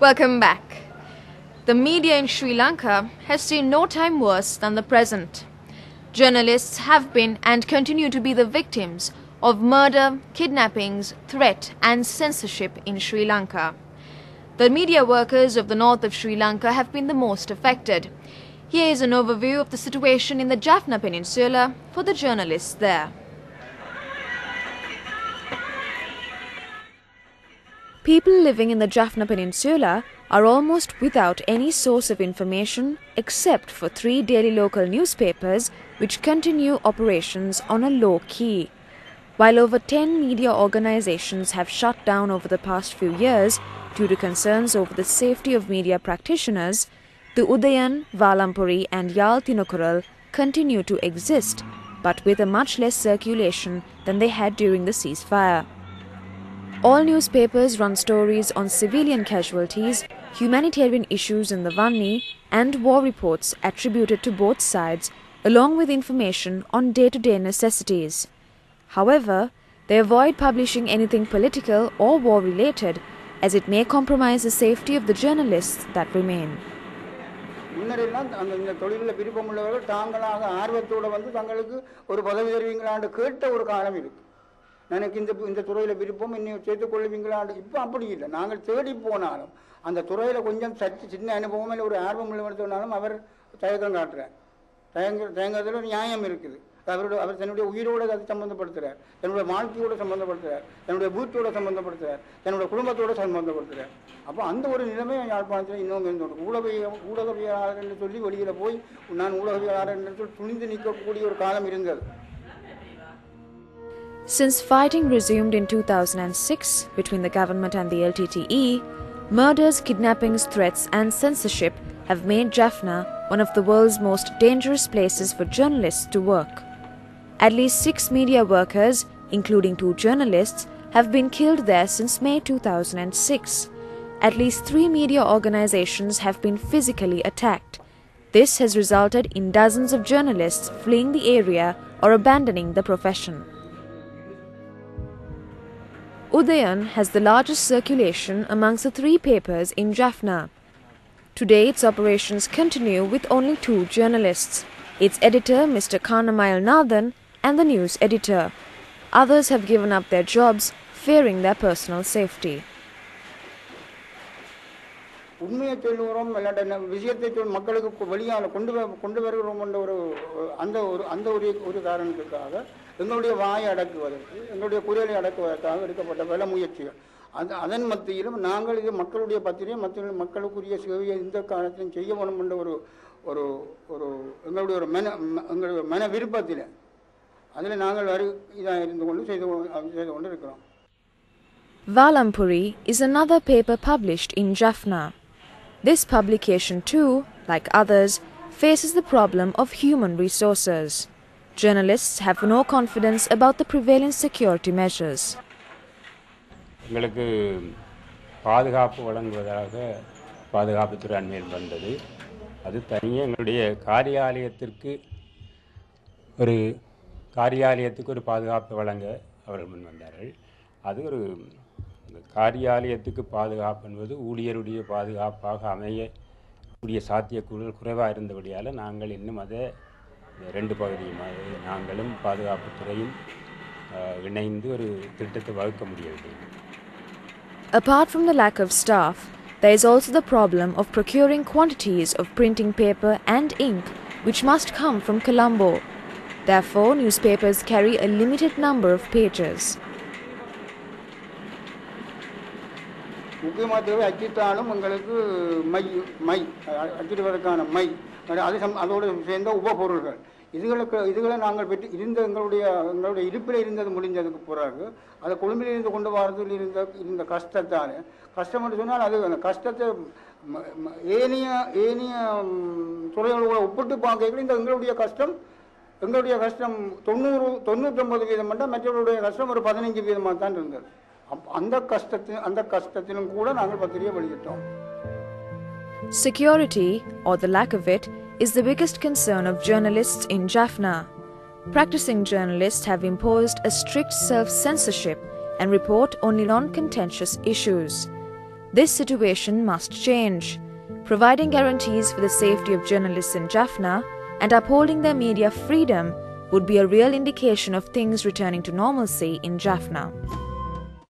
Welcome back. The media in Sri Lanka has seen no time worse than the present. Journalists have been and continue to be the victims of murder, kidnappings, threat and censorship in Sri Lanka. The media workers of the north of Sri Lanka have been the most affected. Here is an overview of the situation in the Jaffna Peninsula for the journalists there. People living in the Jaffna Peninsula are almost without any source of information except for 3 daily local newspapers which continue operations on a low key. While over 10 media organizations have shut down over the past few years due to concerns over the safety of media practitioners, the Udayan, Valampuri and Yal Thinukural continue to exist, but with a much less circulation than they had during the ceasefire. All newspapers run stories on civilian casualties, humanitarian issues in the Vanni, and war reports attributed to both sides, along with information on day-to-day necessities. However, they avoid publishing anything political or war-related, as it may compromise the safety of the journalists that remain. எனக்கு இந்த துறையில் விருப்பம் இன்னும் சேர்த்துக்கொள்வீங்களான்னு இப்போ அப்படி இல்லை. நாங்கள் தேடி போனாலும் அந்த துறையில் கொஞ்சம் சின்ன அனுபவம் இல்லை ஒரு ஆர்வம் உள்ளவர்னாலும் அவர் தயக்கம் காட்டுறார். தயங்கத்தில் நியாயம் இருக்குது. அவர் தன்னுடைய உயிரோடு அதை சம்பந்தப்படுத்துகிறார், தன்னுடைய வாழ்க்கையோடு சம்பந்தப்படுத்துகிறார், தன்னுடைய வீட்டோடு சம்பந்தப்படுத்துகிறார், தன்னுடைய குடும்பத்தோடு சம்பந்தப்படுத்துகிறார். அப்போ அந்த ஒரு நிலைமை யாழ்ப்பாணத்தில் இன்னும் இருந்தோம். ஊடகவியலாளர் என்று சொல்லி வெளியில் போய் நான் ஊடகவியலாளர் என்று சொல்லி துணிந்து நிற்கக்கூடிய ஒரு காலம் இருந்தது. Since fighting resumed in 2006 between the government and the LTTE, murders, kidnappings, threats and censorship have made Jaffna one of the world's most dangerous places for journalists to work. At least 6 media workers, including 2 journalists, have been killed there since May 2006. At least 3 media organizations have been physically attacked. This has resulted in dozens of journalists fleeing the area or abandoning the profession. Udayan has the largest circulation amongst the 3 papers in Jaffna. Today its operations continue with only 2 journalists, its editor Mr. Karnamayal Nathan and the news editor. Others have given up their jobs, fearing their personal safety. உண்மையை சொல்லுகிறோம் இல்லாட்ட விஷயத்தை மக்களுக்கு வெளியால் கொண்டு வருகிறோம் என்ற அந்த ஒரு காரணத்துக்காக எங்களுடைய வாயை அடக்குவதற்கு எங்களுடைய குரலை அடக்குவதற்காக எடுக்கப்பட்ட பல முயற்சிகள். அதன் மத்தியிலும் நாங்கள் இது மக்களுடைய பத்திரிகை மக்களுக்குரிய சேவையை இந்த காலத்திலும் செய்ய வேணும் என்ற எங்களுடைய மன விருப்பத்தில் அதில் நாங்கள் இதாக இருந்து கொண்டு செய்து கொண்டு இருக்கிறோம். Valampuri is another paper published in Jaffna. This publication too, like others, faces the problem of human resources. Journalists have no confidence about the prevailing security measures. எங்களுக்கு பாதுகாப்பு வழங்குவதாக பாதுகாப்புத்துறை அண்மையில் வந்தது. அது தனியே எங்களுடைய காரியாலயத்திற்கு ஒரு பாதுகாப்பு வழங்க அவர்கள் முன் வந்தார்கள். அது ஒரு காரியாலயத்துக்கு பாதுகாப்பு என்பது ஊழியருடைய பாதுகாப்பாக அமையக்கூடிய சாத்தியக்கூறுகள் குறைவாக இருந்தபடியால் நாங்கள் இன்னும் அதை 2 பகுதியுமாக நாங்களும் பாதுகாப்புத்துறையும் இணைந்து ஒரு திட்டத்தை வகுக்க முடியவில்லை. Apart from the lack of staff, there is also the problem of procuring quantities of printing paper and ink which must come from Colombo. Therefore, newspapers carry a limited number of pages. முக்கியமாக தேவை அச்சிட்டாலும் எங்களுக்கு my அச்சிடுவதற்கான my அதோடு சேர்ந்த உபபொருள்கள் இதுகளை நாங்கள் பெற்று எங்களுடைய இருப்பில் இருந்தது முடிஞ்சதுக்கு பிறகு அதை கொழும்பில் இருந்து கொண்டு வரதில் இருந்த கஷ்டம் என்று சொன்னால் அது அந்த கஷ்டத்தை ஏனைய துறைகளோட ஒப்பிட்டு பார்க்கல இந்த எங்களுடைய கஷ்டம் 99% மட்டும் மற்றவர்களுடைய கஷ்டம் ஒரு 15% தான் இருந்தது. அந்த கஷ்டத்திலும் கூட நாங்கள் பத்திரிகை வெளியிட்டோம். Security, or the lack of it, is the biggest concern of journalists in Jaffna. Practicing journalists have imposed a strict self-censorship and report only non-contentious issues. This situation must change. Providing guarantees for the safety of journalists in Jaffna and upholding their media freedom would be a real indication of things returning to normalcy in Jaffna.